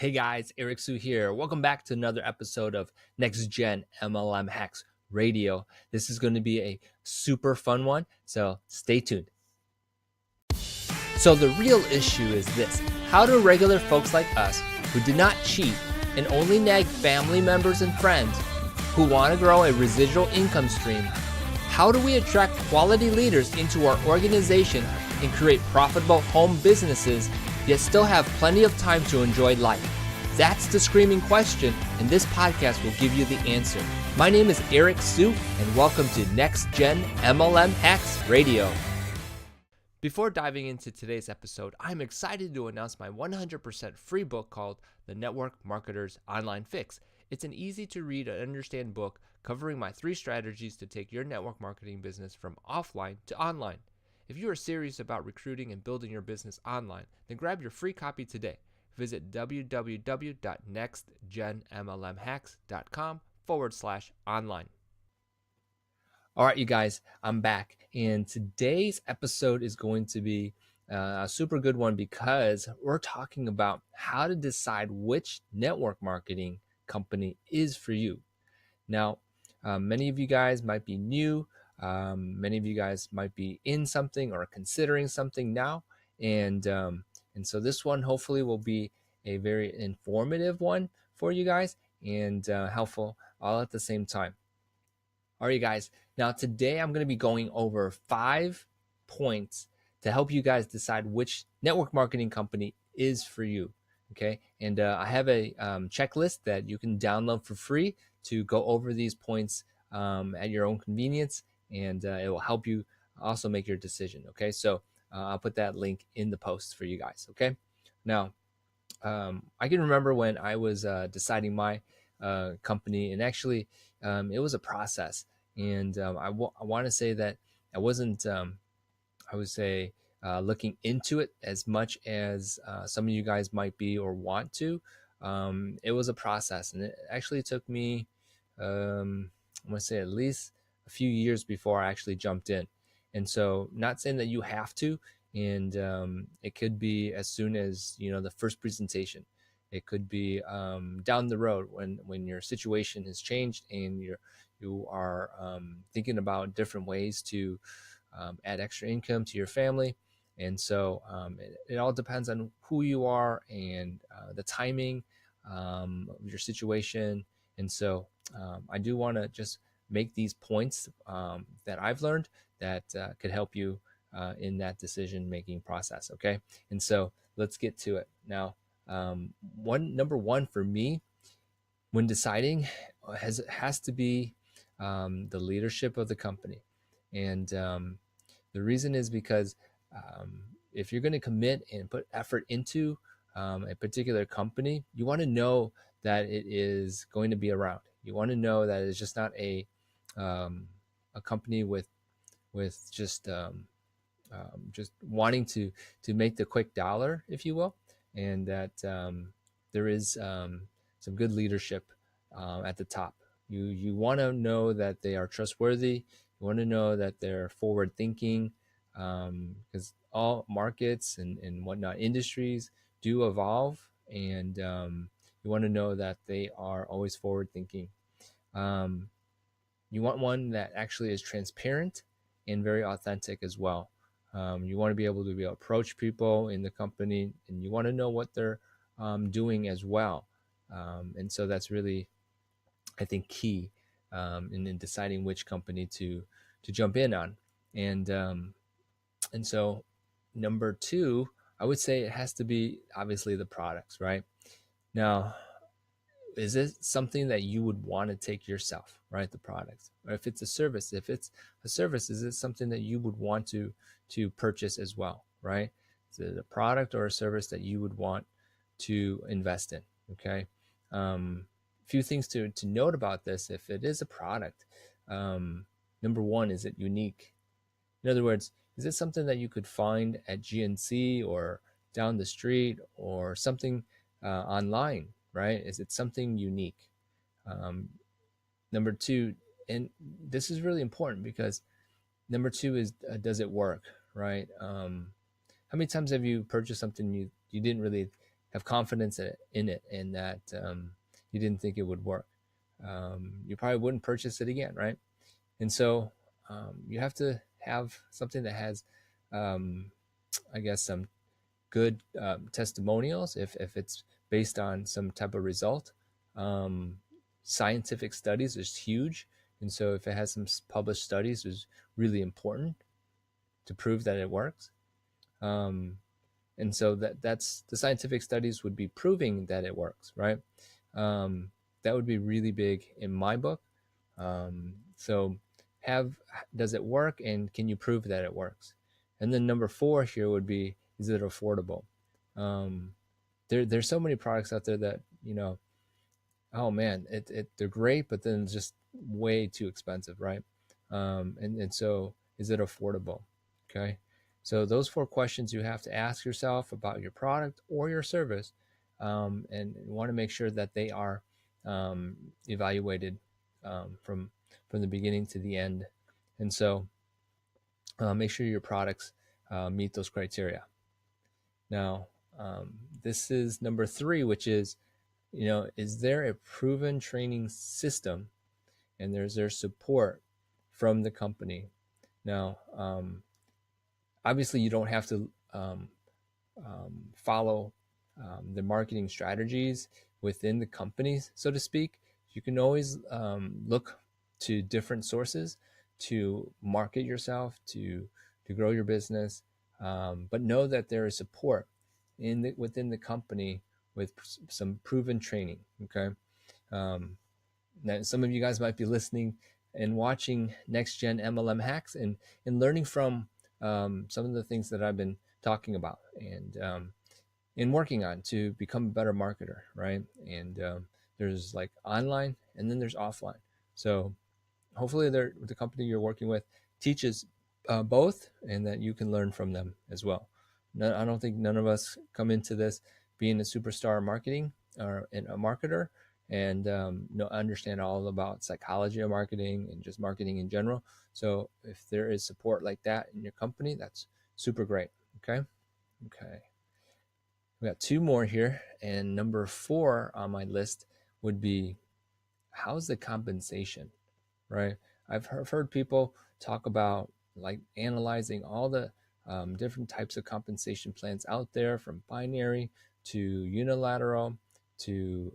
Hey guys, Eric Su here. Welcome back to another episode of Next Gen MLM Hacks Radio. This is going to be a super fun one, so stay tuned. So the real issue is this: how do regular folks like us who did not cheat and only nag family members and friends who want to grow a residual income stream, how do we attract quality leaders into our organization and create profitable home businesses, yet still have plenty of time to enjoy life? That's the screaming question, and this podcast will give you the answer. My name is Eric Su, and welcome to Next Gen MLM Hacks Radio. Before diving into today's episode, I'm excited to announce my 100% free book called The Network Marketer's Online Fix. It's an easy to read and understand book covering my 3 strategies to take your network marketing business from offline to online. If you are serious about recruiting and building your business online, then grab your free copy today. Visit www.nextgenmlmhacks.com/online. All right, you guys, I'm back. And today's episode is going to be a super good one because we're talking about how to decide which network marketing company is for you. Now, many of you guys might be new. Many of you guys might be in something or considering something now. And so this one hopefully will be a very informative one for you guys and helpful all at the same time. All right, guys. Now today I'm going to be going over 5 points to help you guys decide which network marketing company is for you. Okay. And I have a checklist that you can download for free to go over these points at your own convenience, and it will help you also make your decision. Okay. So I'll put that link in the post for you guys. Okay. Now, I can remember when I was deciding my company, and actually it was a process. And I want to say that I wasn't, I would say, looking into it as much as some of you guys might be or want to. It was a process, and it actually took me, I'm going to say, at least a few years before I actually jumped in. And so, not saying that you have to, and it could be as soon as the first presentation. It could be down the road when your situation has changed and you are thinking about different ways to add extra income to your family. And so it all depends on who you are and the timing of your situation. And so I do want to just make these points that I've learned that could help you in that decision-making process. Okay. And so let's get to it now. Number one for me when deciding has to be the leadership of the company. And the reason is because if you're going to commit and put effort into a particular company, you want to know that it is going to be around. You want to know that it's just not a company with just wanting to make the quick dollar, if you will, and that there is some good leadership at the top. You want to know that they are trustworthy. You want to know that they're forward thinking, because all markets and whatnot, industries do evolve, and you want to know that they are always forward thinking. You want one that actually is transparent and very authentic as well. You want to be able to approach people in the company, and you want to know what they're doing as well. And so that's really, I think, key in deciding which company to jump in on. And so number 2, I would say it has to be obviously the products, right? Now, is it something that you would want to take yourself, right? The products, or if it's a service, is it something that you would want to purchase as well, right? Is it a product or a service that you would want to invest in? Okay. Few things to note about this. If it is a product, number 1, is it unique? In other words, is it something that you could find at GNC or down the street or something online, right? Is it something unique? Number 2, and this is really important because number 2 is, does it work, right? How many times have you purchased something you didn't really have confidence in it, and that you didn't think it would work, you probably wouldn't purchase it again, right? And so you have to have something that has, um, I guess, some good testimonials if it's based on some type of result. Um, Scientific studies is huge. And so if it has some published studies, is really important to prove that it works. Um, and so that's the scientific studies would be proving that it works, right? Um, that would be really big in my book. So have does it work, and can you prove that it works? And then number 4 here would be, is it affordable? Um, there's so many products out there that, oh man, they're great, but then it's just way too expensive, right? And so is it affordable? Okay. So those 4 questions you have to ask yourself about your product or your service, and you want to make sure that they are evaluated from the beginning to the end. And so make sure your products meet those criteria. Now, this is number 3, which is, is there a proven training system, and there's their support from the company? Now, obviously, you don't have to follow the marketing strategies within the company, so to speak. You can always look to different sources to market yourself, to grow your business, but know that there is support within the company with some proven training. Okay. Now, some of you guys might be listening and watching Next Gen MLM Hacks, and learning from some of the things that I've been talking about, and working on to become a better marketer, right? And there's like online, and then there's offline. So hopefully the company you're working with teaches both, and that you can learn from them as well. I don't think none of us come into this being a superstar marketing or a marketer, and understand all about psychology of marketing and just marketing in general. So if there is support like that in your company, that's super great. Okay. We got 2 more here, and number 4 on my list would be, how's the compensation, right? I've heard people talk about like analyzing all the different types of compensation plans out there, from binary to unilateral to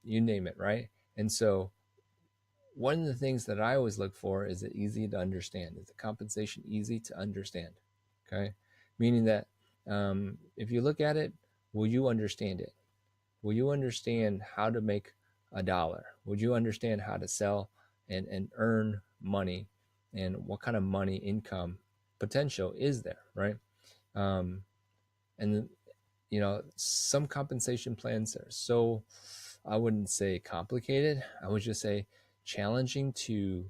you name it, right? And so one of the things that I always look for is it easy to understand. Is the compensation easy to understand? Okay, meaning that if you look at it, will you understand it? Will you understand how to make a dollar? Would you understand how to sell and earn money, and what kind of money income potential is there, right? Um, and some compensation plans are so, I wouldn't say complicated, I would just say challenging to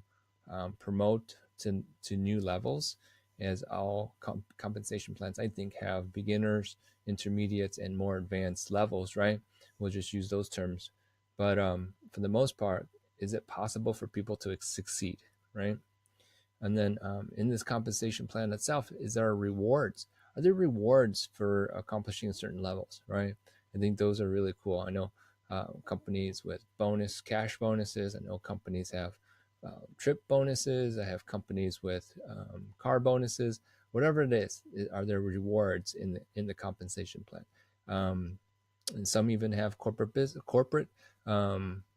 promote to new levels, as all compensation plans, I think, have beginners, intermediates, and more advanced levels, right? We'll just use those terms. But for the most part, is it possible for people to succeed, right? And then in this compensation plan itself, is there rewards? Are there rewards for accomplishing certain levels, right? I think those are really cool. I know companies with cash bonuses. I know companies have trip bonuses. I have companies with car bonuses. Whatever it is, are there rewards in the compensation plan? And some even have corporate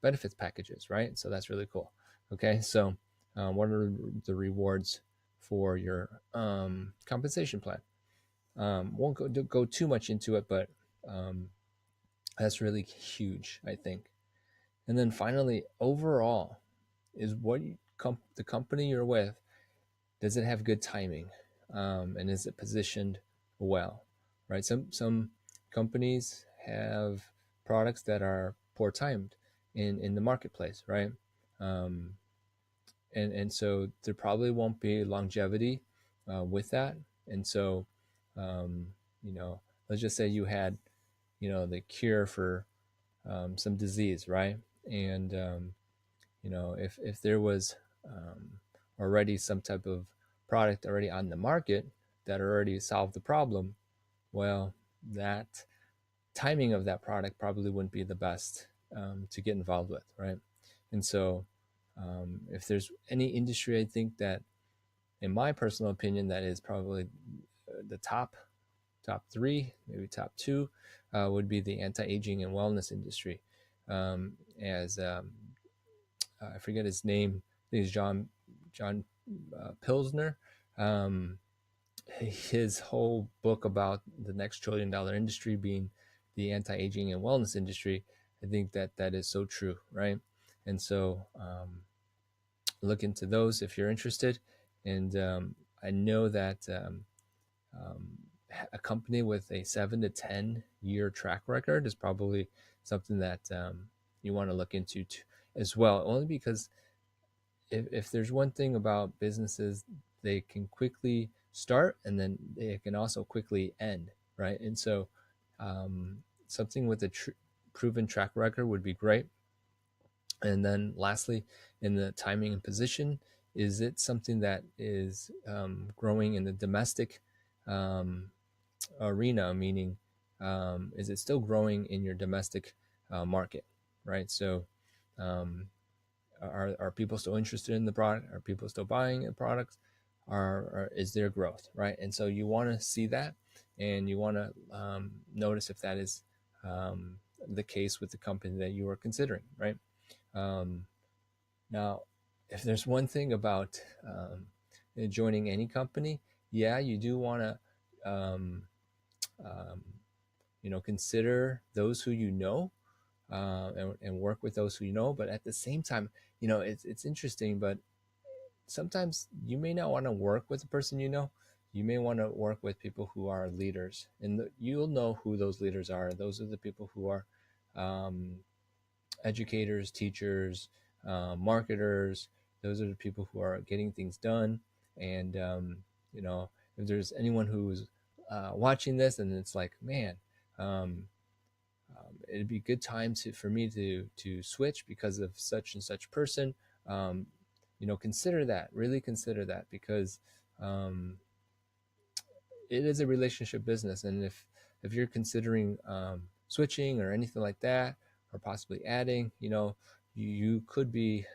benefits packages, right? So that's really cool. Okay, so what are the rewards for your compensation plan? Won't go too much into it, but that's really huge, I think. And then finally, overall, is the company you're with, does it have good timing, and is it positioned well, right? Some companies have products that are poor timed in the marketplace, right? Um, and so there probably won't be longevity with that. And so, um, let's just say you had, the cure for some disease, right? And if there was already some type of product already on the market that already solved the problem, well, that timing of that product probably wouldn't be the best to get involved with, right? And so if there's any industry, I think that, in my personal opinion, that is probably the top three, maybe top two, would be the anti-aging and wellness industry. As I forget his name, I think it's John Pilsner. His whole book about the next $1 trillion industry being the anti-aging and wellness industry, I think that is so true, right? And so look into those if you're interested. And I know that a company with a 7 to 10 year track record is probably something that you want to look into as well, only because if there's one thing about businesses, they can quickly start and then they can also quickly end, right? And so something with a proven track record would be great. And then lastly, in the timing and position, is it something that is growing in the domestic arena, meaning is it still growing in your domestic market, right? So are people still interested in the product? Are people still buying the products? Is there growth, right? And so you want to see that, and you want to notice if that is the case with the company that you are considering, right? Now, if there's one thing about joining any company, yeah, you do want to consider those who you know, and work with those who you know. But at the same time, it's interesting, but sometimes you may not want to work with the person you know. You may want to work with people who are leaders, and you'll know who those leaders are. Those are the people who are educators, teachers, marketers. Those are the people who are getting things done. And if there's anyone who's watching this and it's like, man, it'd be a good time for me to switch because of such and such person, consider that, really consider that, because it is a relationship business. And if you're considering switching or anything like that, or possibly adding, you could be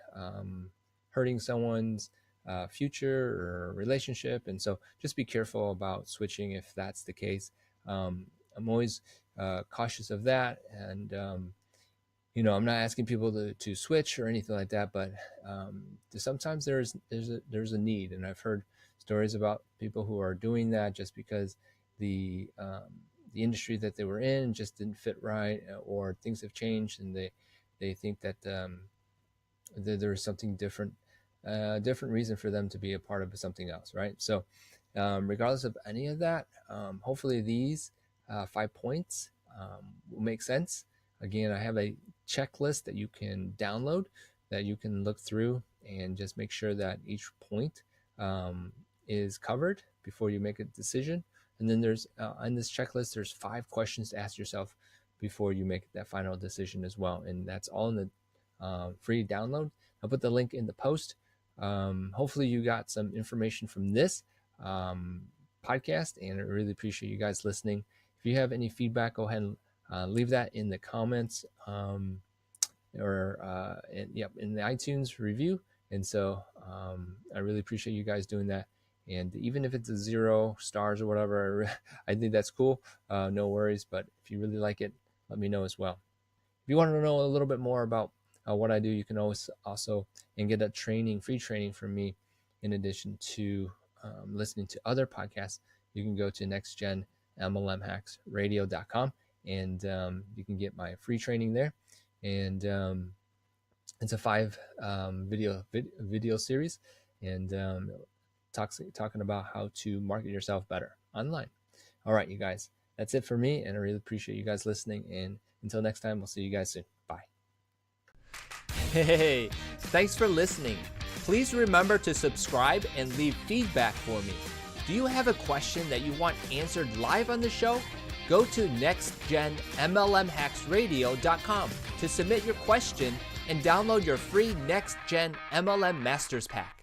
hurting someone's future or relationship. And so just be careful about switching if that's the case. I'm always cautious of that. And, I'm not asking people to switch or anything like that, but sometimes there's a need. And I've heard stories about people who are doing that just because the industry that they were in just didn't fit right, or things have changed and they think that there is something different, different reason for them to be a part of something else, right? So regardless of any of that, hopefully these 5 points will make sense. Again, I have a checklist that you can download, that you can look through and just make sure that each point is covered before you make a decision. And then there's on this checklist, there's 5 questions to ask yourself before you make that final decision as well. And that's all in the free download. I'll put the link in the post. Hopefully you got some information from this podcast, and I really appreciate you guys listening. If you have any feedback, go ahead and leave that in the comments, or in the iTunes review. And so I really appreciate you guys doing that. And even if it's a 0 stars or whatever, I think that's cool. No worries. But if you really like it, let me know as well. If you want to know a little bit more about what I do, you can always also get a free training from me. In addition to listening to other podcasts, you can go to nextgenmlmhacksradio.com, and you can get my free training there. And it's a 5 video series, and talking about how to market yourself better online. All right, you guys, that's it for me, and I really appreciate you guys listening. And until next time, we'll see you guys soon. Bye. Hey, thanks for listening. Please remember to subscribe and leave feedback for me. Do you have a question that you want answered live on the show? Go to nextgenmlmhacksradio.com to submit your question and download your free Next Gen MLM Masters Pack.